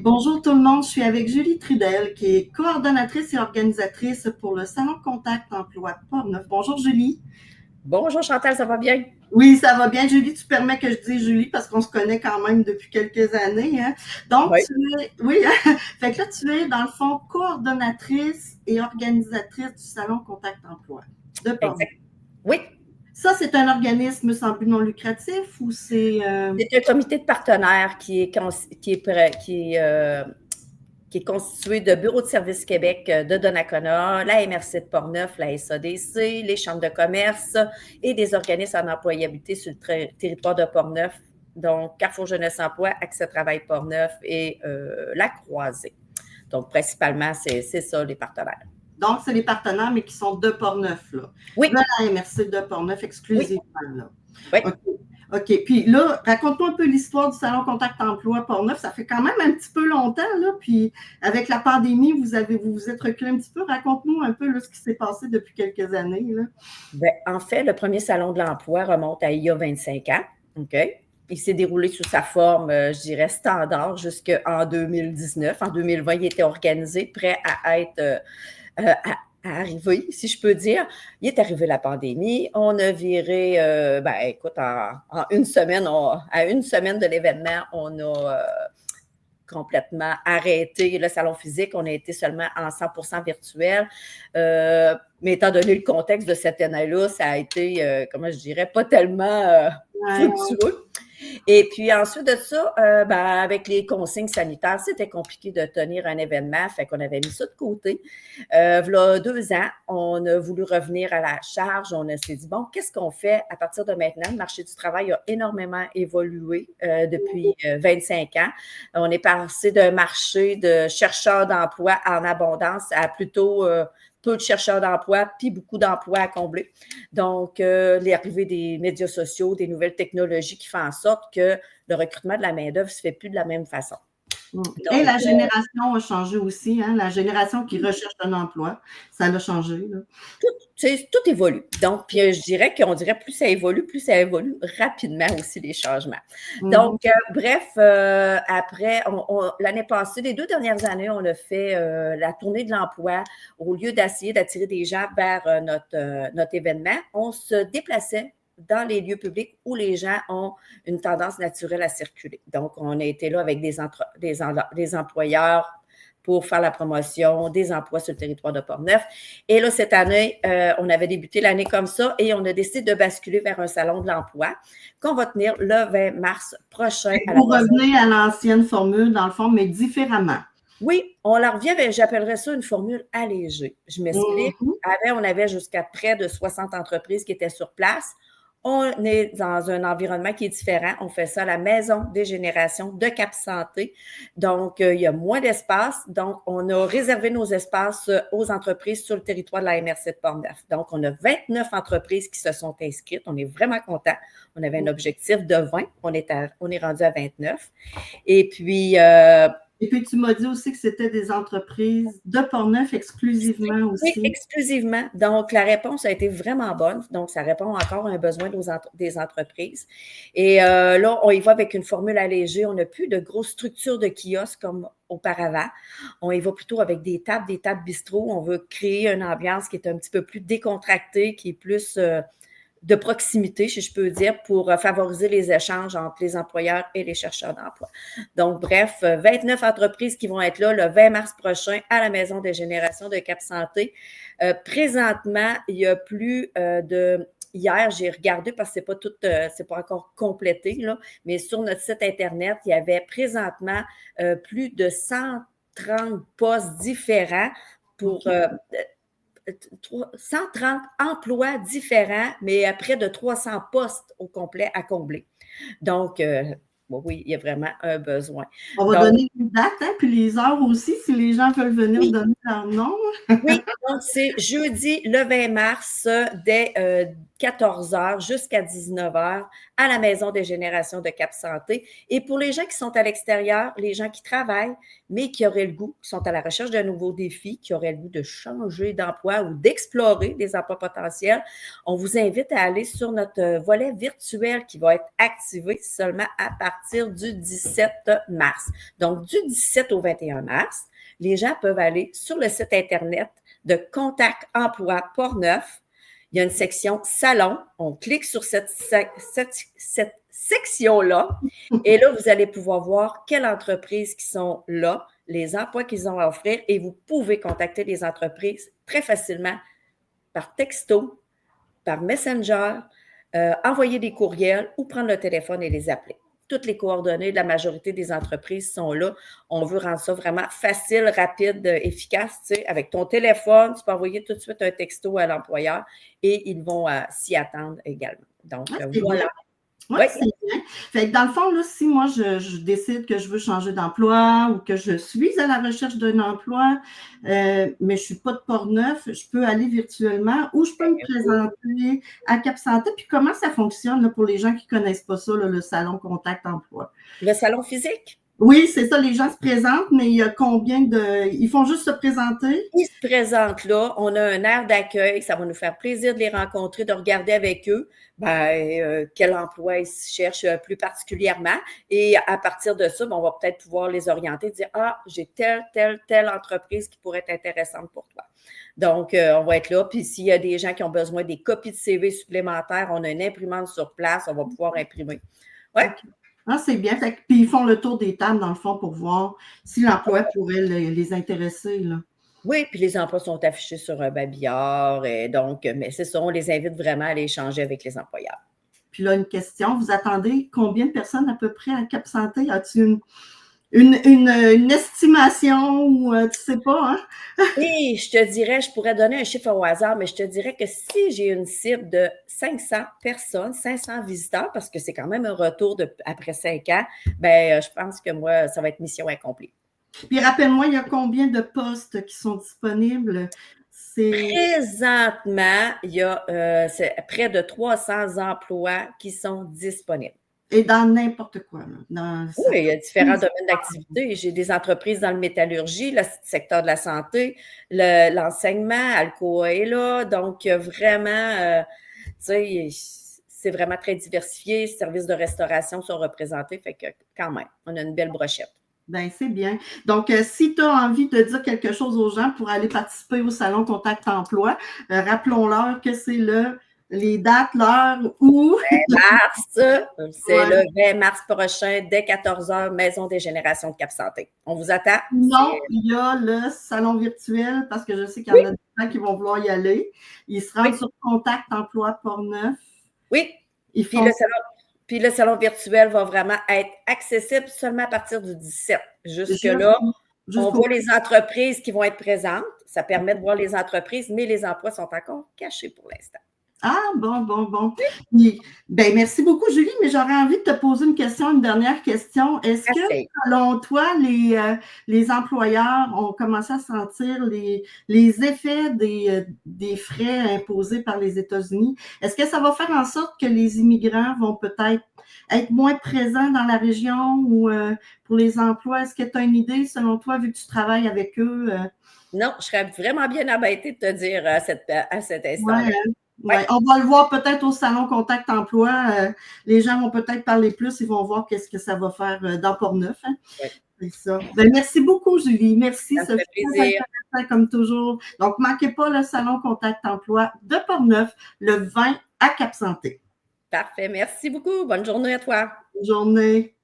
Bonjour tout le monde, je suis avec Julie Trudel, qui est coordonnatrice et organisatrice pour le Salon Contact Emploi Portneuf. Bonjour Julie. Bonjour Chantal, ça va bien? Oui, ça va bien. Julie, tu permets que je dise Julie parce qu'on se connaît quand même depuis quelques années. Hein? Donc, Oui, tu es, oui, fait que là, tu es dans le fond coordonnatrice et organisatrice du Salon Contact Emploi de Portneuf. exact. Oui, Ça, c'est un organisme sans but non lucratif ou c'est... c'est un comité de partenaires qui est constitué de Bureau de services Québec de Donnacona, la MRC de Portneuf, la SADC, les chambres de commerce et des organismes en employabilité sur le territoire de Portneuf, donc Carrefour Jeunesse Emploi, Accès Travail Portneuf et La Croisée. Donc, principalement, c'est ça, les partenaires. Donc, c'est les partenaires, mais qui sont de Portneuf, là. Oui, De la MRC de Portneuf oui, exclusivement, là. oui. OK. OK. Puis là, raconte-moi un peu l'histoire du Salon Contact Emploi Portneuf. Ça fait quand même un petit peu longtemps, là. Puis avec la pandémie, vous vous êtes reculé un petit peu. Raconte-nous un peu là, ce qui s'est passé depuis quelques années, là. Ben, en fait, le premier salon de l'emploi remonte à il y a 25 ans. OK? Il s'est déroulé sous sa forme, je dirais, standard jusqu'en 2019. En 2020, il était organisé, prêt à être à arriver, si je peux dire. Il est arrivé la pandémie. On a viré, écoute, en une semaine, à une semaine de l'événement, on a complètement arrêté le salon physique. On a été seulement en 100% virtuel. Mais étant donné le contexte de cette année-là, ça a été, comment je dirais, pas tellement fructueux. Et puis ensuite de ça, avec les consignes sanitaires, c'était compliqué de tenir un événement, fait qu'on avait mis ça de côté. Voilà 2 ans, on a voulu revenir à la charge. On s'est dit, bon, qu'est-ce qu'on fait à partir de maintenant? Le marché du travail a énormément évolué depuis 25 ans. On est passé d'un marché de chercheurs d'emploi en abondance à plutôt peu de chercheurs d'emploi, puis beaucoup d'emplois à combler. Donc, l'arrivée des médias sociaux, des nouvelles technologies qui font en sorte que le recrutement de la main-d'œuvre ne se fait plus de la même façon. Et la génération a changé aussi, hein? La génération qui recherche un emploi, ça l'a changé, là. Tout évolue. Donc, puis je dirais plus ça évolue rapidement aussi les changements. Donc, bref, après, l'année passée, les 2 dernières années, on a fait la tournée de l'emploi. Au lieu d'essayer d'attirer des gens vers notre événement, on se déplaçait dans les lieux publics où les gens ont une tendance naturelle à circuler. Donc, on a été là avec des employeurs pour faire la promotion des emplois sur le territoire de Portneuf. Et là, cette année, on avait débuté l'année comme ça et on a décidé de basculer vers un salon de l'emploi qu'on va tenir le 20 mars prochain. Vous revenez à l'ancienne formule, dans le fond, mais différemment. Oui, on la revient, j'appellerais ça une formule allégée. Je m'explique. Avant, on avait jusqu'à près de 60 entreprises qui étaient sur place. On est dans un environnement qui est différent. On fait ça à la Maison des générations de Cap Santé. Donc, il y a moins d'espace. Donc, on a réservé nos espaces aux entreprises sur le territoire de la MRC de Portneuf. Donc, on a 29 entreprises qui se sont inscrites. On est vraiment contents. On avait un objectif de 20. On est rendu à 29. Et puis, tu m'as dit aussi que c'était des entreprises de Portneuf exclusivement aussi. Oui, exclusivement. Donc, la réponse a été vraiment bonne. Donc, ça répond encore à un besoin des entreprises. Et là, on y va avec une formule allégée. On n'a plus de grosses structures de kiosques comme auparavant. On y va plutôt avec des tables bistrot. On veut créer une ambiance qui est un petit peu plus décontractée, qui est plus de proximité, si je peux dire, pour favoriser les échanges entre les employeurs et les chercheurs d'emploi. Donc, bref, 29 entreprises qui vont être là le 20 mars prochain à la Maison des générations de Cap Santé. Présentement, il y a plus de... Hier, j'ai regardé parce que c'est pas encore complété, là, mais sur notre site Internet, il y avait présentement plus de 130 postes différents pour... 130 emplois différents, mais à près de 300 postes au complet à combler. Donc, oui, il y a vraiment un besoin. On va donner une date, hein, puis les heures aussi, si les gens veulent venir donner leur nom. Oui, donc c'est jeudi le 20 mars dès 14h jusqu'à 19h à la Maison des générations de Cap Santé. Et pour les gens qui sont à l'extérieur, les gens qui travaillent, mais qui auraient le goût, qui sont à la recherche d'un nouveau défi, qui auraient le goût de changer d'emploi ou d'explorer des emplois potentiels, on vous invite à aller sur notre volet virtuel qui va être activé seulement à partir partir du 17 mars. Donc, du 17 au 21 mars, les gens peuvent aller sur le site Internet de Contact Emploi Portneuf. Il y a une section salon. On clique sur cette section-là et là, vous allez pouvoir voir quelles entreprises qui sont là, les emplois qu'ils ont à offrir et vous pouvez contacter les entreprises très facilement par texto, par Messenger, envoyer des courriels ou prendre le téléphone et les appeler. Toutes les coordonnées de la majorité des entreprises sont là. On veut rendre ça vraiment facile, rapide, efficace. Tu sais, avec ton téléphone, tu peux envoyer tout de suite un texto à l'employeur et ils vont s'y attendre également. Donc, voilà. Bien. Oui, c'est bien. Fait que dans le fond, là, si moi, je décide que je veux changer d'emploi ou que je suis à la recherche d'un emploi, mais je ne suis pas de Portneuf, je peux aller virtuellement ou je peux me présenter à Cap Santé. Puis comment ça fonctionne là, pour les gens qui ne connaissent pas ça, là, le salon Contact Emploi? Le salon physique? Oui, c'est ça, les gens se présentent, mais il y a combien de... Ils font juste se présenter? Ils se présentent là, on a un air d'accueil, ça va nous faire plaisir de les rencontrer, de regarder avec eux quel emploi ils cherchent plus particulièrement. Et à partir de ça, on va peut-être pouvoir les orienter, dire « Ah, j'ai telle entreprise qui pourrait être intéressante pour toi. » Donc, on va être là. Puis s'il y a des gens qui ont besoin des copies de CV supplémentaires, on a une imprimante sur place, on va pouvoir imprimer. Ouais. Okay. Ah, c'est bien. Fait que, puis ils font le tour des tables, dans le fond, pour voir si l'emploi pourrait les intéresser. Là. Oui, puis les emplois sont affichés sur un babillard. Et donc, mais c'est ça, on les invite vraiment à aller échanger avec les employeurs. Puis là, une question. Vous attendez combien de personnes à peu près à Cap Santé? As-tu une estimation ou tu ne sais pas, hein? Oui, je te dirais, je pourrais donner un chiffre au hasard, mais je te dirais que si j'ai une cible de 500 personnes, 500 visiteurs, parce que c'est quand même un retour après 5 ans, je pense que moi, ça va être mission accomplie. Puis rappelle-moi, il y a combien de postes qui sont disponibles? Présentement, il y a près de 300 emplois qui sont disponibles. Et dans n'importe quoi. Oui, il y a différents domaines d'activité. J'ai des entreprises dans le métallurgie, le secteur de la santé, l'enseignement, Alcoa est là. Donc, vraiment, tu sais, c'est vraiment très diversifié. Les services de restauration sont représentés. Fait que quand même, on a une belle brochette. Bien, c'est bien. Donc, si tu as envie de dire quelque chose aux gens pour aller participer au Salon Contact Emploi, rappelons-leur que c'est les dates, l'heure où... 20 mars, c'est le 20 mars prochain, dès 14h, Maison des Générations de Cap Santé. On vous attend. Non, il y a le salon virtuel, parce que je sais qu'il y en a des gens qui vont vouloir y aller. Ils se rendent sur Contact Emploi Portneuf. Oui, puis le salon virtuel va vraiment être accessible seulement à partir du 17. Jusque-là, on voit les entreprises qui vont être présentes. Ça permet de voir les entreprises, mais les emplois sont encore cachés pour l'instant. Ah, bon. Ben, merci beaucoup, Julie, mais j'aurais envie de te poser une dernière question. Est-ce que, selon toi, les employeurs ont commencé à sentir les effets des frais imposés par les États-Unis? Est-ce que ça va faire en sorte que les immigrants vont peut-être être moins présents dans la région ou pour les emplois? Est-ce que tu as une idée, selon toi, vu que tu travailles avec eux? Non, je serais vraiment bien embêtée de te dire à cet instant. Ouais, on va le voir peut-être au Salon Contact Emploi. Les gens vont peut-être parler plus, ils vont voir qu'est-ce que ça va faire dans Portneuf. Hein? Ouais. C'est ça. Ben, merci beaucoup, Julie. Merci. Ça fait plaisir. Comme toujours. Donc, ne manquez pas le Salon Contact Emploi de Portneuf le 20 à Cap Santé. Parfait. Merci beaucoup. Bonne journée à toi. Bonne journée.